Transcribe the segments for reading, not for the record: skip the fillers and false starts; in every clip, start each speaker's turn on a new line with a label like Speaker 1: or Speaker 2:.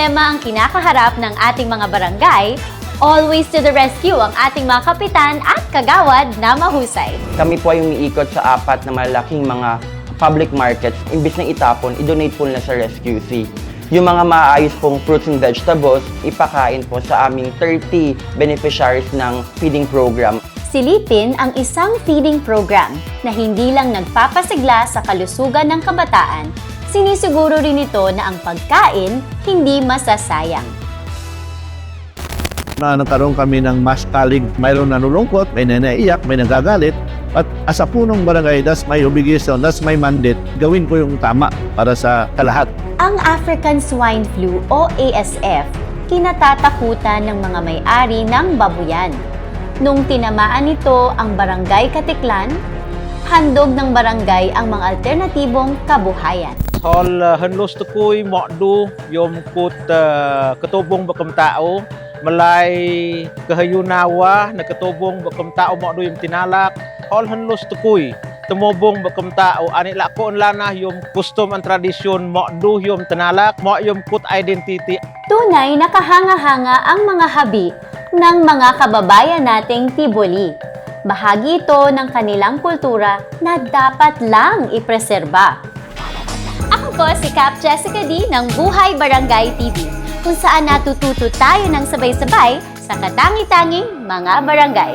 Speaker 1: problema ang kinakaharap ng ating mga barangay, always to the rescue ang ating mga kapitan at kagawad na mahusay.
Speaker 2: Kami po ay umiikot sa 4 na malaking mga public markets. Imbis na itapon, i-donate po nila sa Rescue C. Yung mga maayos pong fruits and vegetables, ipakain po sa aming 30 beneficiaries ng feeding program.
Speaker 1: Silipin ang isang feeding program na hindi lang nagpapasigla sa kalusugan ng kabataan, sinisiguro rin ito na ang pagkain hindi masasayang.
Speaker 3: Nagkaroon kami ng mass calling. Mayroon nanulungkot, may nanaiyak, may nagagalit. At as a punong barangay, that's my obligation, that's my mandate. Gawin ko yung tama para sa kalahat.
Speaker 1: Ang African Swine Flu o ASF, kinatatakutan ng mga may-ari ng babuyan. Nung tinamaan nito ang Barangay Katiklan, handog ng barangay ang mga alternatibong kabuhayan.
Speaker 4: Hol henlos tukuy mokdu yom kut ketubong bakam tao malay kahayunawa na ketubong bakam tao mokdu yom tinalak hol henlos tukuy temobong bakam tao ani lakon lana yom custom and tradisyon mokdu yom tinalak mok yom kut identity.
Speaker 1: Tunay na kahanga-hanga ang mga habi ng mga kababayan nating Tiboli. Bahagi ito ng kanilang kultura na dapat lang ipreserba. Ako po si Cap Jessica D ng Buhay Barangay TV, kung saan natututo tayo ng sabay-sabay sa katangi-tanging mga barangay.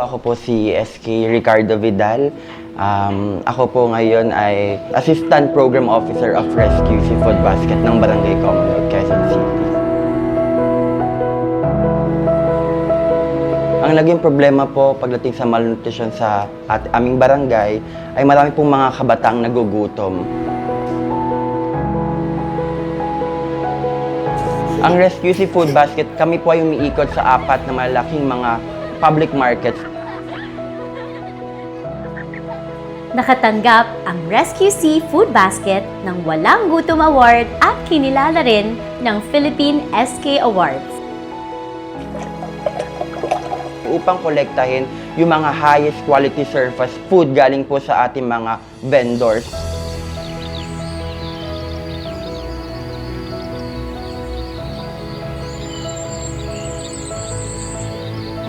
Speaker 2: Ako po si SK Ricardo Vidal. Ako po ngayon ay Assistant Program Officer of Rescue C Food Basket ng Barangay Commonwealth, Quezon City. Ang naging problema po pagdating sa malnutrition sa aming barangay ay marami pong mga kabataang nagugutom. Ang Rescue C Food Basket, kami po ay umiikot sa 4 na malaking mga public markets.
Speaker 1: Nakatanggap ang Rescue C Food Basket ng Walang Gutom Award at kinilala rin ng Philippine SK Awards.
Speaker 2: Upang kolektahin yung mga highest quality surface food galing po sa ating mga vendors.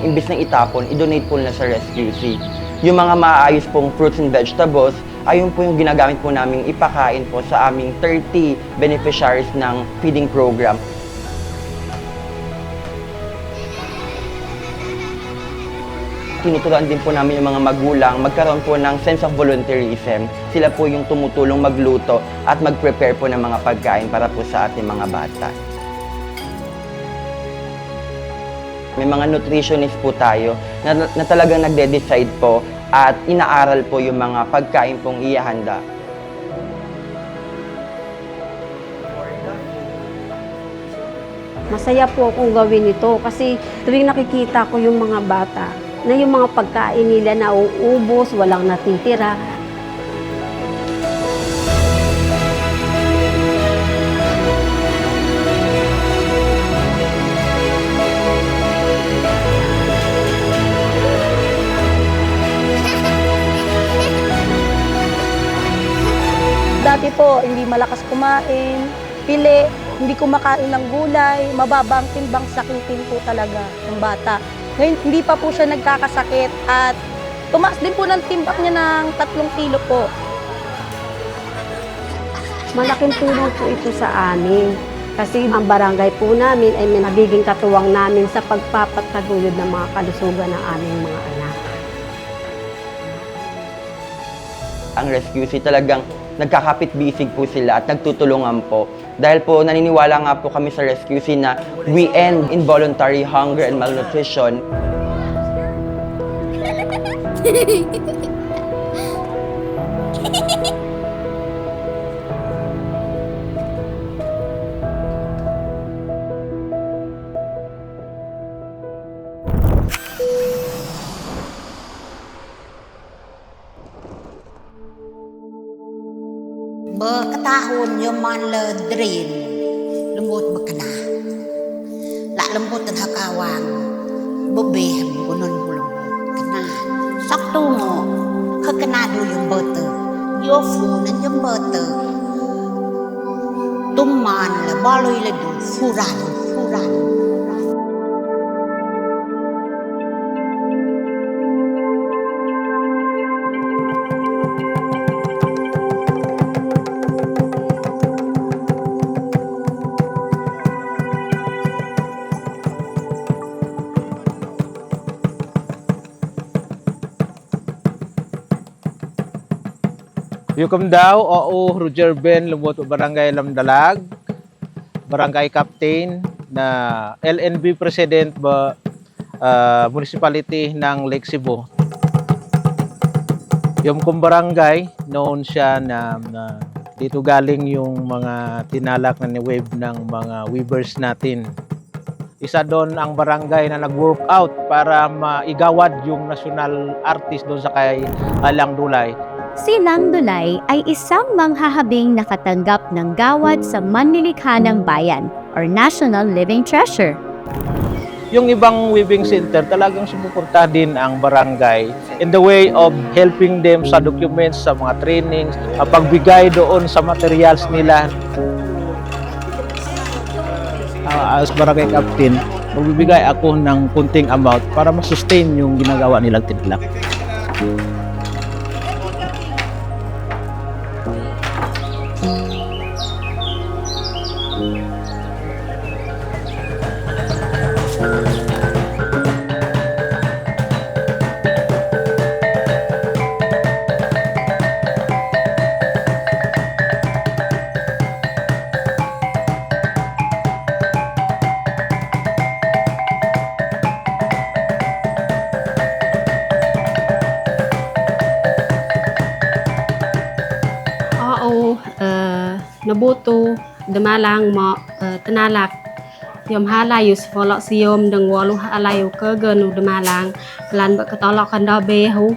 Speaker 2: Imbis na itapon, i-donate po nila sa Rescue C. Yung mga maayos pong fruits and vegetables, ayun po yung ginagamit po namin ipakain po sa aming 30 beneficiaries ng feeding program. Tinuturuan din po namin yung mga magulang magkaroon po ng sense of volunteerism. Sila po yung tumutulong magluto at mag-prepare po ng mga pagkain para po sa ating mga bata. May mga nutritionist po tayo na talagang nagde-decide po at inaaral po yung mga pagkain pong ihahanda.
Speaker 5: Masaya po akong gawin ito kasi tuwing nakikita ko yung mga bata na yung mga pagkain nila nauubos, walang natitira.
Speaker 6: Dati po, hindi malakas kumain, pili, hindi kumakain ng gulay, mababang timbang, sakitin po talaga ng bata. Ngayon, hindi pa po siya nagkakasakit at tumaas din po ng timbang niya ng 3 kilo po.
Speaker 5: Malaking tulong po ito sa amin kasi ang barangay po namin ay nagiging katuwang namin sa pagpapataguyod ng mga kalusugan ng aming mga anak.
Speaker 2: Ang Rescue C talagang nagkakapit-bisig po sila at nagtutulungan po. Dahil po naniniwala nga po kami sa Rescue C na we end involuntary hunger and malnutrition.
Speaker 7: man le drin lembut bekena lak lembut tan hakawang bebeh bunon bulung kena sak tungo kekena du yang bete yo fu nan yang bete tumman le baloi le du furan
Speaker 4: Yukum daw, oo, Roger Ben, lubot Barangay Lamdalag, Barangay Captain, na LNB President ba Municipality ng Lake Cebu. Yung kong barangay, noon siya na dito galing yung mga tinalak na ni-wave ng mga weavers natin. Isa doon ang barangay na nag-workout para maigawad yung national artist doon sa kay Alang Dulay.
Speaker 1: Si Lang Dulay ay isang manghahabing nakatanggap ng gawad sa Manlilikha ng Bayan or National Living Treasure.
Speaker 4: Yung ibang weaving center talagang sumuporta din ang barangay in the way of helping them sa documents, sa mga trainings, pagbigay doon sa materials nila. As barangay captain, magbibigay ako ng kunting amount para ma-sustain yung ginagawa nilang tinalak.
Speaker 5: Nabuto demalang mo tenalak yom halayus folok siom deng walu halayu kegenu demalang lan beketolok kanda behu.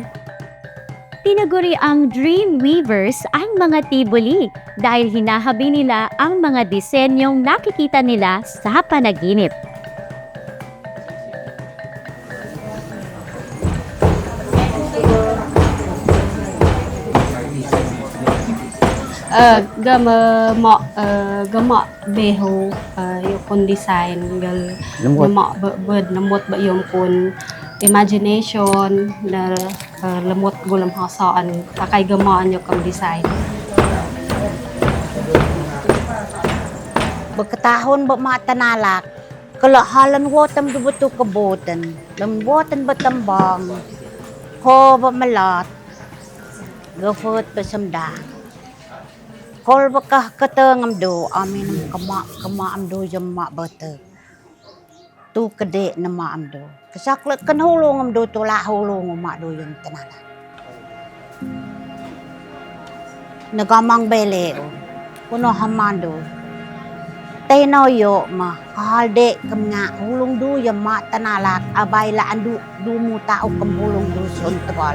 Speaker 1: Tinaguri ang Dream Weavers ang mga tibuli dahil hinahabi nila ang mga disenyong nakikita nila sa panaginip.
Speaker 5: Gamo behu yung kun design gal gamo bed lemot ba yung kun imagination na lemot gulam hasaan kakay gamaan yung kun design.
Speaker 7: Beketahun ba matanalak kalau halan wotam du betu kebutan lembuatan betambang ho ba malat gafut pesemda kol bakah ketengam do amin kama amdo jam mak bete tu kedek nama amdo kesaklet kan hulung amdo tu lah hulung mak do yang tenala nagamang bele kuno hamando tay no yo ma hal dek kemnga hulung do yang mak tenala abai la andu du mu tau kem hulung do son tebal.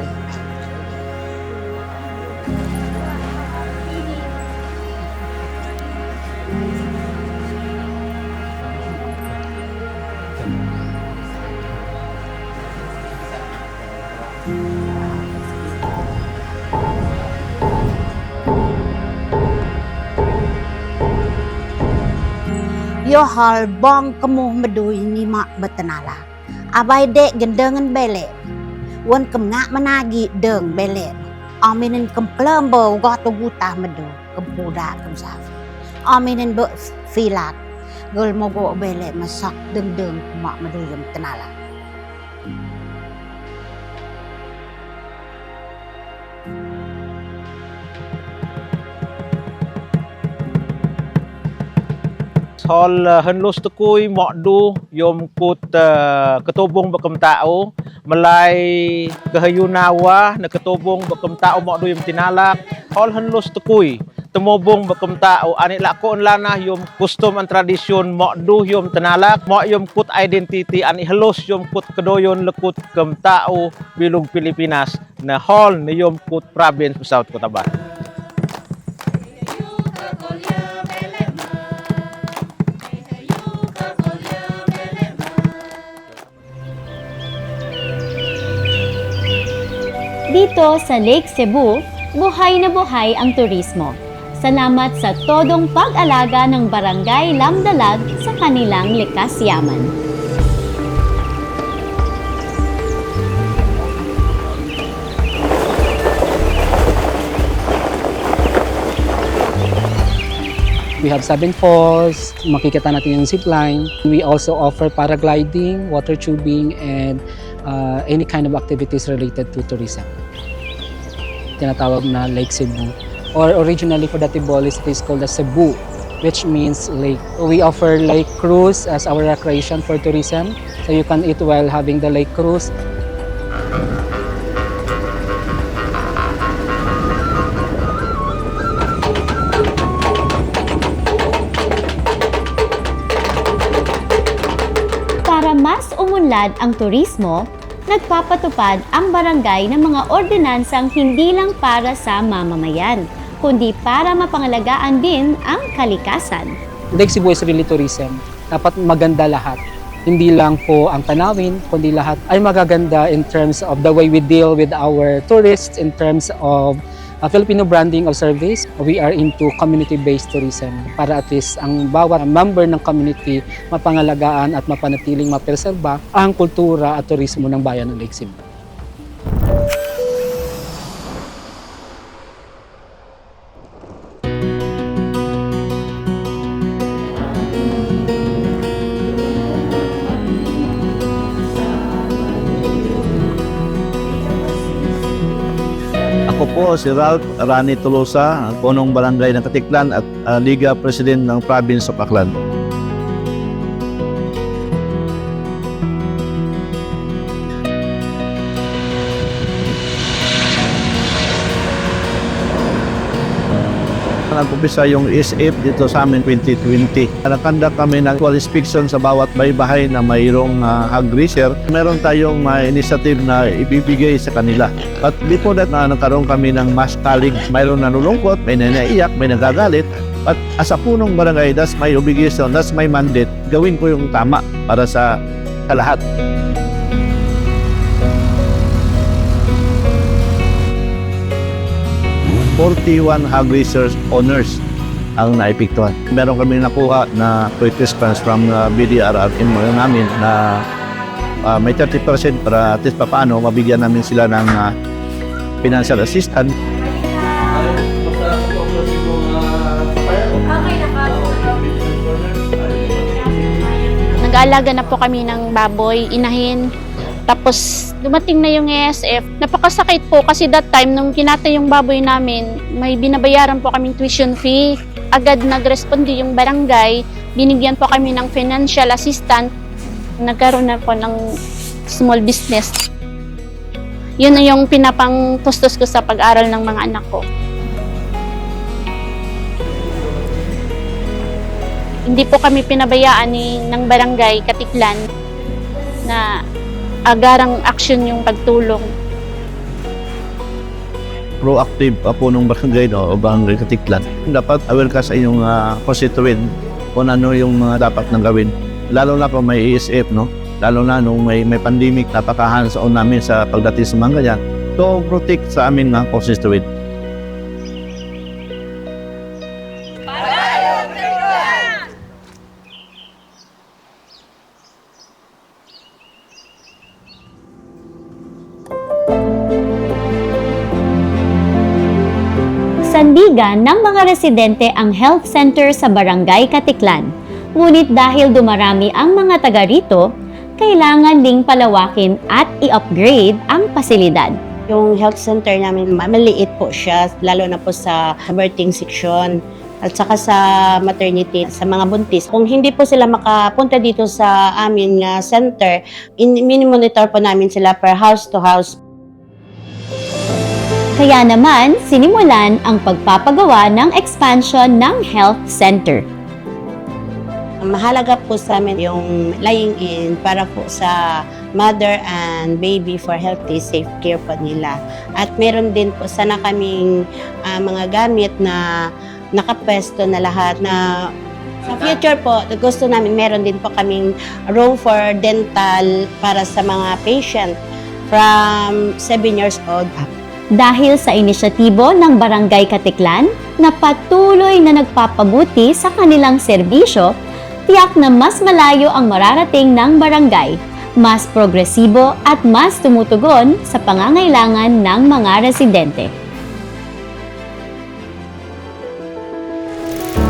Speaker 7: Yo hal bang kemuh medui ni mak betenala abai dek gendengan bele wan kemngak menagi deng bele aminin kemplem bo gato gutah medu kempuda kemsaf aminin be filat gol mogo bele masak deng mak medu yang tenala.
Speaker 4: Hol henlos tukoy mokdu yom kut ketubong bakam tao malay kahayunawa na ketubong bakam tao mokdu yom tinalak hol henlos tukoy tumubong bakam tao ani lakon lana yom custom and tradisyon mokdu yom tinalak mo yom kut identity ani helos yom kut kedoyon lekut kam tao bilog Pilipinas na hol ni yom kut province South Cotabato.
Speaker 1: Dito sa Lake Cebu, buhay na buhay ang turismo. Salamat sa todong pag-alaga ng Barangay Lamdalag sa kanilang likas yaman.
Speaker 8: We have 7 falls, makikita natin yung zipline. We also offer paragliding, water tubing, and any kind of activities related to tourism. Tinatawag na Lake Cebu. Or originally for the Tibolis, it is called the Cebu, which means lake. We offer lake cruise as our recreation for tourism. So you can eat while having the lake cruise.
Speaker 1: Para mas umunlad ang turismo, nagpapatupad ang barangay ng mga ordinansang hindi lang para sa mamamayan, kundi para mapangalagaan din ang kalikasan.
Speaker 8: Lake Cebu is really tourism. Dapat maganda lahat. Hindi lang po ang tanawin, kundi lahat ay magaganda in terms of the way we deal with our tourists, in terms of Filipino branding of service. We are into community-based tourism para at least ang bawat member ng community mapangalagaan at mapanatiling mapreserba ang kultura at turismo ng bayan ng Lake Cebu.
Speaker 3: Ako po si Ralph Rani Tolosa, ang punong barangay ng Katiklan at Liga President ng Province of Aklan. Nag-umpisa yung ESF dito sa amin 2020. Nakanda kami ng equal inspection sa bawat bahay-bahay na mayroong hog racer. Meron tayong initiative na ibibigay sa kanila. At before that, nagkaroon kami ng mass calling. Mayroong nanulungkot, may nanaiyak, may nagagalit. At as a punong barangay, that's my obligation, that's my mandate. Gawin ko yung tama para sa lahat. ₱41 hog racers owners ang naipiktuhan. Meron kami nakuha na quick response from BDRRM namin na may 30% para at least paano mabigyan namin sila ng financial assistance.
Speaker 9: Nag-aalaga na po kami ng baboy, inahin. Tapos dumating na yung ESF. Napakasakit po kasi that time nung kinatay yung baboy namin, may binabayaran po kaming tuition fee. Agad nag-responde yung barangay, binigyan po kami ng financial assistance. Nagkaroon na po ng small business. Yun na yung pinapangtustos ko sa pag-aral ng mga anak ko. Hindi po kami pinabayaan ng barangay Katiklan na agarang action yung pagtulong.
Speaker 3: Proactive po nung barangay o barangay Katiklan. Dapat aware ka sa inyong constituent kung ano yung dapat nang gawin. Lalo na kung may ESF, no? Lalo na nung may pandemic, napaka-hands-on namin sa pagdating sa mga ganyan. So, protect sa aming constituent.
Speaker 1: Sandigan ng mga residente ang health center sa Barangay Katiklan. Ngunit dahil dumarami ang mga taga rito, kailangan ding palawakin at i-upgrade ang pasilidad.
Speaker 7: Yung health center namin, maliit po siya, lalo na po sa birthing section at saka sa maternity, sa mga buntis. Kung hindi po sila makapunta dito sa amin nga center, mini-monitor po namin sila per house to house.
Speaker 1: Kaya naman, sinimulan ang pagpapagawa ng expansion ng health center.
Speaker 7: Mahalaga po sa amin yung lying in para po sa mother and baby for healthy, safe care po nila. At meron din po sana kaming mga gamit na nakapwesto na lahat na sa future po, gusto namin meron din po kaming room for dental para sa mga patient from 7 years old up.
Speaker 1: Dahil sa inisyatibo ng Barangay Katiklan na patuloy na nagpapabuti sa kanilang serbisyo, tiyak na mas malayo ang mararating ng barangay, mas progresibo at mas tumutugon sa pangangailangan ng mga residente.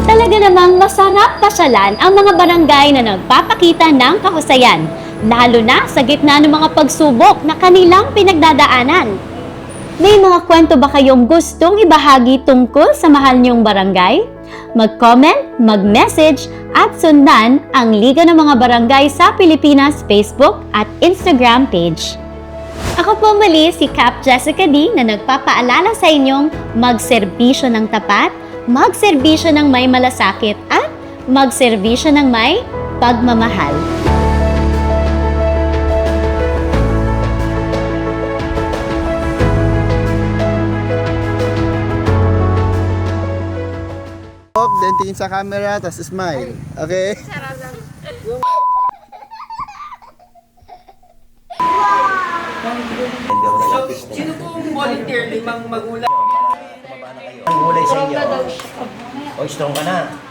Speaker 1: Talaga namang masarap pasyalan ang mga barangay na nagpapakita ng kahusayan, lalo na sa gitna ng mga pagsubok na kanilang pinagdadaanan. May mga kwento ba kayong gustong ibahagi tungkol sa mahal niyong barangay? Mag-comment, mag-message at sundan ang Liga ng mga Barangay sa Pilipinas Facebook at Instagram page. Ako po muli si Cap Jessica D na nagpapaalala sa inyong magserbisyo ng tapat, magserbisyo ng may malasakit at magserbisyo ng may pagmamahal.
Speaker 10: Then tingin sa camera, tapos smile. Okay?
Speaker 11: Sino po volunteer? Limang magulang? Ang gulay sa inyo. O, strong ka na.